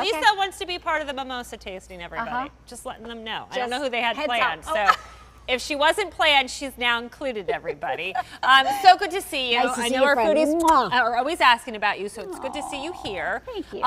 Lisa wants to be part of the mimosa tasting, everybody. Just letting them know. I don't know who they had planned. So if she wasn't planned, she's now included, everybody. So good to see you. Nice to I see know you, our friends. foodies are always asking about you, so it's good to see you here. Thank you.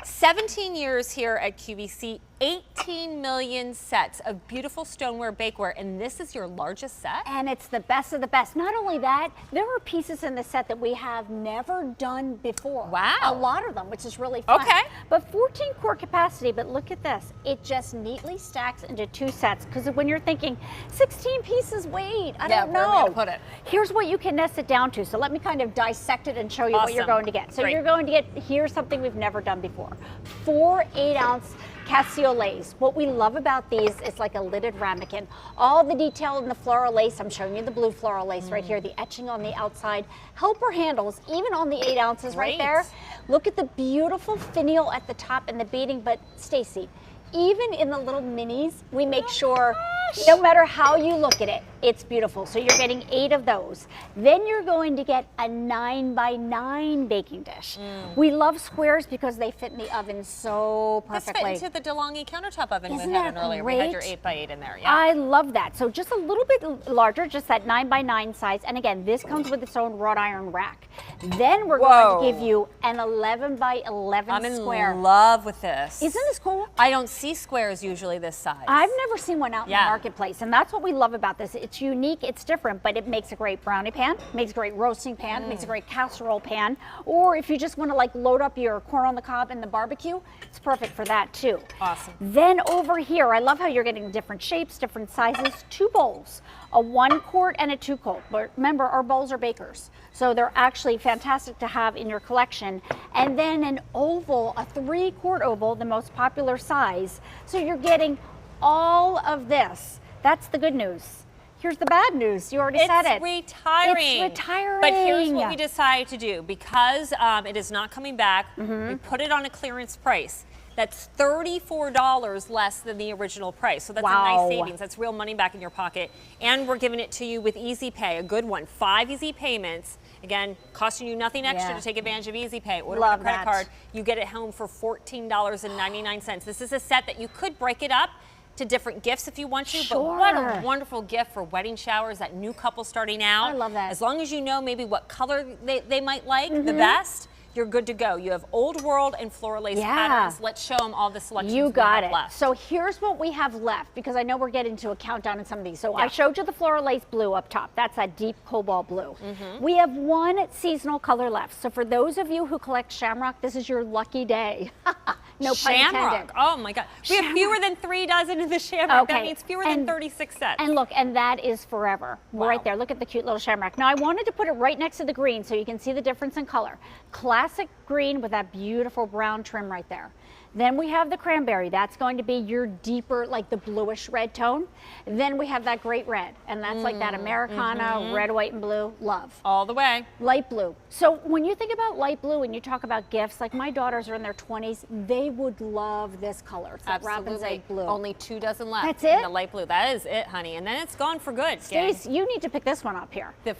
17 years here at QVC, 18 million sets of beautiful stoneware bakeware, and this is your largest set? And it's the best of the best. Not only that, there are pieces in the set that we have never done before. Wow. A lot of them, which is really fun. Okay. But 14 core capacity, but look at this. It just neatly stacks into 2 sets, because when you're thinking 16 pieces, wait, I don't know. Where are we gonna put it? Here's what you can nest it down to. So let me kind of dissect it and show you what you're going to get. So you're going to get, here's something we've never done before. 4 8-ounce Casio lace. What we love about these is like a lidded ramekin. All the detail in the floral lace, I'm showing you the blue floral lace right here, the etching on the outside, helper handles, even on the 8 ounces right there. Look at the beautiful finial at the top and the beading, but Stacy, even in the little minis, we make sure no matter how you look at it, it's beautiful. So you're getting 8 of those. Then you're going to get a 9x9 baking dish. We love squares because they fit in the oven so perfectly. This fit into the DeLonghi countertop oven Isn't we had that in earlier. great? We had your 8x8 in there. Yeah. I love that. So just a little bit larger, just that 9x9 size. And again, this comes with its own wrought iron rack. Then we're going to give you an 11x11 square. I'm in love with this. Isn't this cool? I don't see squares usually this size. I've never seen one out in the marketplace, and that's what we love about this. It's unique, it's different, but it makes a great brownie pan, makes a great roasting pan, makes a great casserole pan, or if you just want to like load up your corn on the cob in the barbecue, it's perfect for that too. Awesome. Then over here, I love how you're getting different shapes, different sizes, 2 bowls, a 1 quart and a 2 quart. But remember, our bowls are bakers, so they're actually fantastic to have in your collection. And then an oval, a 3-quart oval, the most popular size. So you're getting all of this. That's the good news. Here's the bad news. You already said it. It's retiring. It's retiring. But here's what we decided to do. Because it is not coming back, we put it on a clearance price. That's $34 less than the original price. So that's a nice savings. That's real money back in your pocket. And we're giving it to you with Easy Pay, a good one. 5 easy payments. Again, costing you nothing extra to take advantage of Easy Pay. Order with a credit card. You get it home for $14.99. This is a set that you could break it up to different gifts if you want to, but what a wonderful gift for wedding showers, that new couple starting out. I love that. As long as you know maybe what color they might like the best, you're good to go. You have old world and floral lace patterns. Let's show them all the selections you got it. left. So here's what we have left, because I know we're getting to a countdown in some of these. So I showed you the floral lace blue up top. That's that deep cobalt blue. We have 1 seasonal color left. So for those of you who collect shamrock, this is your lucky day. No pun intended. Oh my God. We have fewer than 3 dozen in the shamrock. That means fewer than 36 sets. And look, and that is forever. Right there. Look at the cute little shamrock. Now I wanted to put it right next to the green so you can see the difference in color. Classic green with that beautiful brown trim right there. Then we have the cranberry. That's going to be your deeper, like the bluish red tone. Then we have that great red, and that's like that Americana, red, white, and blue. Love. All the way. Light blue. So when you think about light blue and you talk about gifts, like my daughters are in their 20s, they would love this color. It's that robin's egg blue. Only 2 dozen left. That's it? In the light blue. That is it, honey. And then it's gone for good. Stace, you need to pick this one up here. The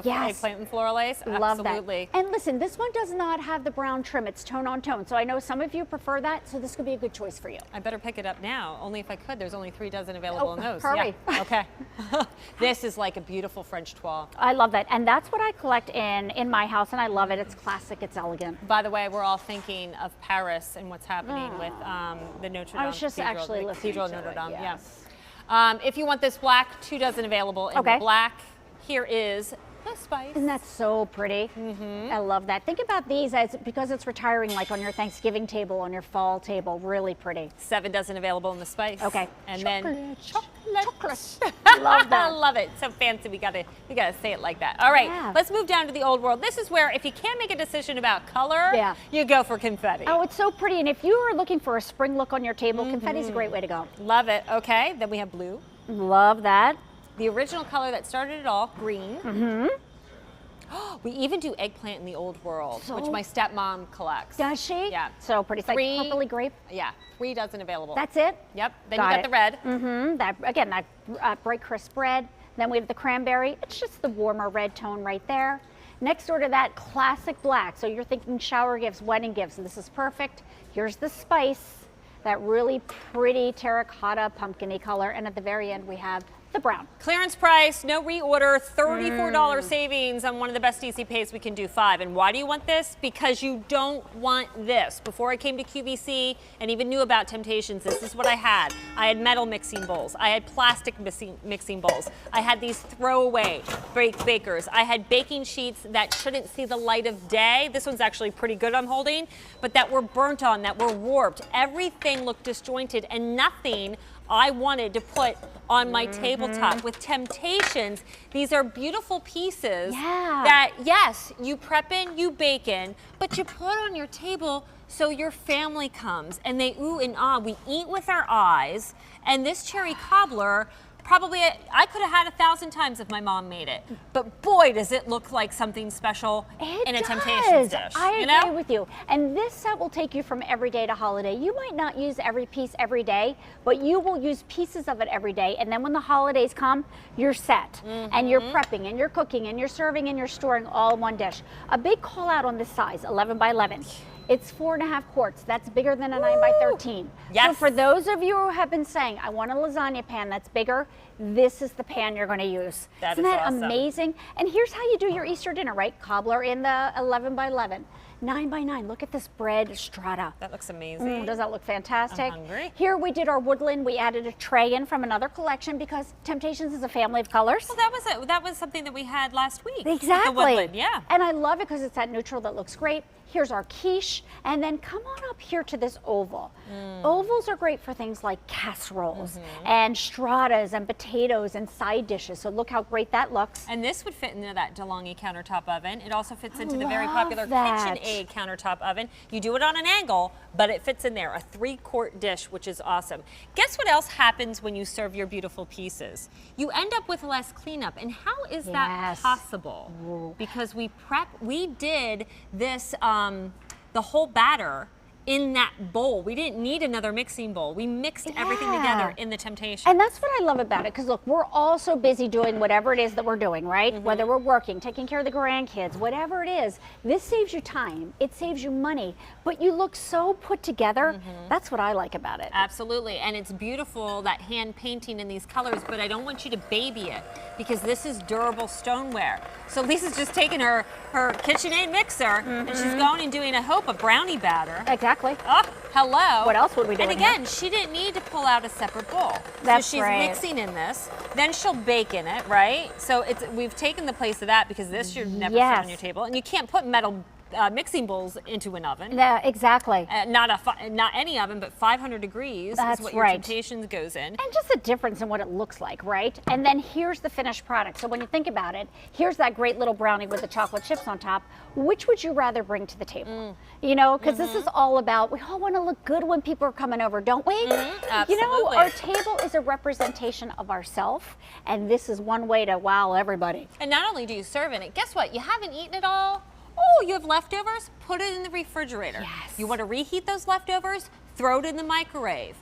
eggplant and floral lace? Love Absolutely. that. And listen, this one does not have the brown trim. It's tone on tone. So I know some of you prefer that, so this could be a good choice for you. I better pick it up now, only if I could. There's only 3 dozen available in those. Hurry. Yeah. Okay. This is like a beautiful French toile. I love that. And that's what I collect in my house, and I love it. It's classic. It's elegant. By the way, we're all thinking of Paris and what's happening with the Notre Dame I was just Cathedral, actually listening Cathedral to Notre it, Dame. yes. Yeah. If you want this black, 2 dozen available in the black. Here is the spice. Isn't that so pretty? I love that. Think about these as, because it's retiring, like on your Thanksgiving table, on your fall table. Really pretty. 7 dozen available in the spice. Okay. And chocolate. chocolate. Love that. I love it. So fancy. We gotta say it like that. All right. Let's move down to the old world. This is where if you can't make a decision about color, you go for confetti. Oh, it's so pretty. And if you are looking for a spring look on your table, confetti is a great way to go. Love it. Okay. Then we have blue. Love that. The original color that started it all, green. We even do eggplant in the old world, which my stepmom collects. Does she? Yeah. So pretty. It's like purpley grape. Yeah. 3 dozen available. That's it? Yep. Then you got the red. That, again, that bright crisp red. Then we have the cranberry. It's just the warmer red tone right there. Next door to that, classic black. So you're thinking shower gifts, wedding gifts, and this is perfect. Here's the spice, that really pretty terracotta pumpkin-y color. And at the very end, we have the brown. Clearance price, no reorder, $34 savings on one of the best easy pays we can do 5. And why do you want this? Because you don't want this. Before I came to QVC and even knew about Temp-tations, this is what I had. I had metal mixing bowls. I had plastic mixing bowls. I had these throwaway bakers. I had baking sheets that shouldn't see the light of day. This one's actually pretty good I'm holding, but that were burnt on, that were warped. Everything looked disjointed and nothing I wanted to put on my tabletop. With Temp-tations, these are beautiful pieces that, yes, you prep in, you bake in, but you put on your table so your family comes and they ooh and ah. We eat with our eyes, and this cherry cobbler, probably I could have had 1,000 times if my mom made it. But boy, does it look like something special in a Temp-tations dish. I agree with you. And this set will take you from every day to holiday. You might not use every piece every day, but you will use pieces of it every day. And then when the holidays come, you're set. And you're prepping and you're cooking and you're serving and you're storing all in one dish. A big call out on this size, 11 by 11. It's 4.5 quarts. That's bigger than a 9 by 13. Yes. So for those of you who have been saying, I want a lasagna pan that's bigger, this is the pan you're going to use. Isn't that awesome. Amazing? And here's how you do your Easter dinner, right? Cobbler in the 11 by 11. 9 by 9. Look at this bread strata. That looks amazing. Does that look fantastic? I'm hungry. Here we did our woodland. We added a tray in from another collection because Temp-tations is a family of colors. Well, that was something that we had last week. Exactly. The woodland, yeah. And I love it because it's that neutral that looks great. Here's our quiche, and then come on up here to this oval. Ovals are great for things like casseroles and stratas and potatoes and side dishes. So look how great that looks. And this would fit into that DeLonghi countertop oven. It also fits into the very popular KitchenAid countertop oven. You do it on an angle, but it fits in there. A 3-quart dish, which is awesome. Guess what else happens when you serve your beautiful pieces? You end up with less cleanup. And how is that possible? Because we did this, the whole batter in that bowl. We didn't need another mixing bowl. We mixed everything together in the Temp-tations. And that's what I love about it, because look, we're all so busy doing whatever it is that we're doing, right? Whether we're working, taking care of the grandkids, whatever it is, this saves you time, it saves you money, but you look so put together. That's what I like about it. Absolutely, and it's beautiful, that hand painting in these colors, but I don't want you to baby it, because this is durable stoneware. So Lisa's just taking her KitchenAid mixer, and she's going and doing, I hope, a brownie batter. Exactly. Oh, hello. What else would we do? And again, she didn't need to pull out a separate bowl. That's so she's mixing in this, then she'll bake in it, right? So we've taken the place of that, because this should never sit on your table, and you can't put metal mixing bowls into an oven. Yeah, exactly. Not any oven, but 500 degrees is what your Temp-tations goes in. And just a difference in what it looks like, right? And then here's the finished product. So when you think about it, here's that great little brownie with the chocolate chips on top. Which would you rather bring to the table? You know, because this is all about, we all want to look good when people are coming over, don't we? Absolutely. You know, our table is a representation of ourselves, and this is one way to wow everybody. And not only do you serve in it, guess what? You haven't eaten it all. Oh, you have leftovers? Put it in the refrigerator. Yes. You want to reheat those leftovers? Throw it in the microwave.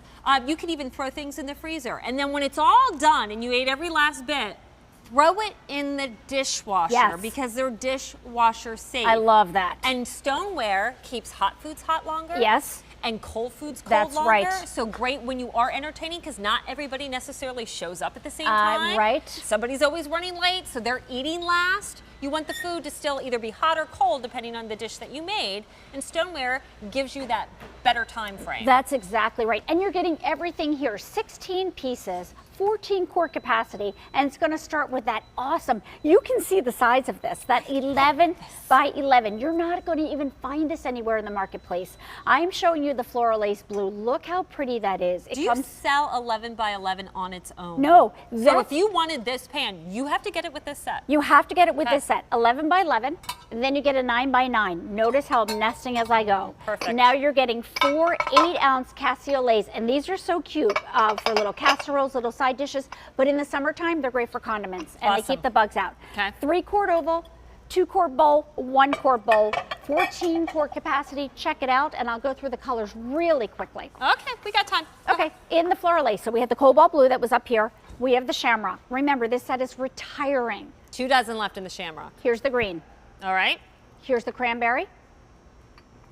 You can even throw things in the freezer. And then when it's all done and you ate every last bit, throw it in the dishwasher because they're dishwasher safe. I love that. And stoneware keeps hot foods hot longer. Yes. And cold foods cold That's longer. right. So great when you are entertaining, because not everybody necessarily shows up at the same time. Right. Somebody's always running late, so they're eating last. You want the food to still either be hot or cold, depending on the dish that you made. And stoneware gives you that better time frame. That's exactly right. And you're getting everything here, 16 pieces, 14-quart capacity, and it's going to start with that awesome, you can see the size of this, that 11 by 11. You're not going to even find this anywhere in the marketplace. I'm showing you the Floral Lace Blue. Look how pretty that is. Do you sell 11 by 11 on its own? No. So if you wanted this pan, you have to get it with this set. You have to get it with this set, 11 by 11, and then you get a 9 by 9. Notice how I'm nesting as I go. Perfect. Now you're getting 4 8-ounce cassoulet, and these are so cute for little casseroles, little side dishes, but in the summertime, they're great for condiments, and they keep the bugs out. Okay. 3-quart oval, 2-quart bowl, 1-quart bowl, 14-quart capacity. Check it out, and I'll go through the colors really quickly. Okay, we got time. Okay, in the Floral Lace, so we have the cobalt blue that was up here. We have the shamrock. Remember, this set is retiring. 2 dozen left in the shamrock. Here's the green. All right. Here's the cranberry.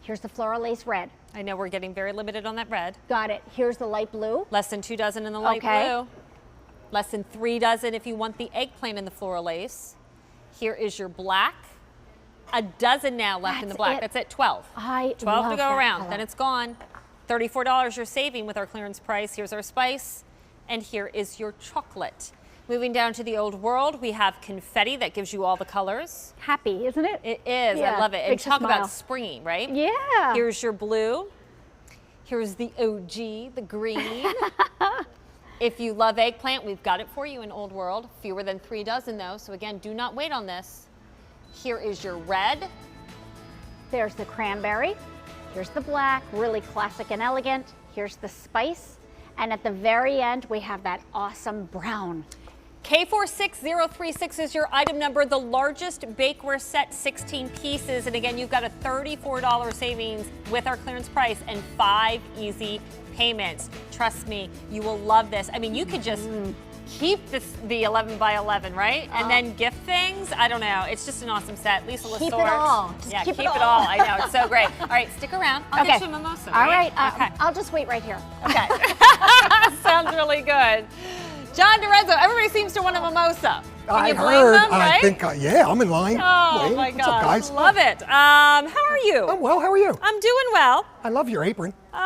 Here's the Floral Lace red. I know we're getting very limited on that red. Got it. Here's the light blue. Less than 2 dozen in the light blue. Less than 3 dozen if you want the eggplant in the floral lace. Here is your black. A dozen now left in the black. That's it, 12. 12 to go around, color. Then it's gone. $34 you're saving with our clearance price. Here's our spice, and here is your chocolate. Moving down to the old world, we have confetti that gives you all the colors. Happy, isn't it? It is, I love it. And talk about springy, right? Yeah. Here's your blue. Here's the OG, the green. If you love eggplant, we've got it for you in old world. Fewer than 3 dozen though, so again, do not wait on this. Here is your red. There's the cranberry. Here's the black, really classic and elegant. Here's the spice. And at the very end, we have that awesome brown. K46036 is your item number, the largest bakeware set, 16 pieces. And again, you've got a $34 savings with our clearance price and 5 easy payments. Trust me, you will love this. I mean, you could just keep the 11 by 11, right? And then gift things. I don't know. It's just an awesome set. Lisa Keep it all. Yeah, keep it all. I know. It's so great. All right, stick around. I'll get you a mimosa. All right. I'll just wait right here. Okay. Sounds really good. John DeRenzo, everybody seems to want a mimosa. Can you blame them, right? I think, yeah, I'm in line. Oh, Wait, my God. What's up, guys? Love it. How are you? I'm well. How are you? I'm doing well. I love your apron. Oh.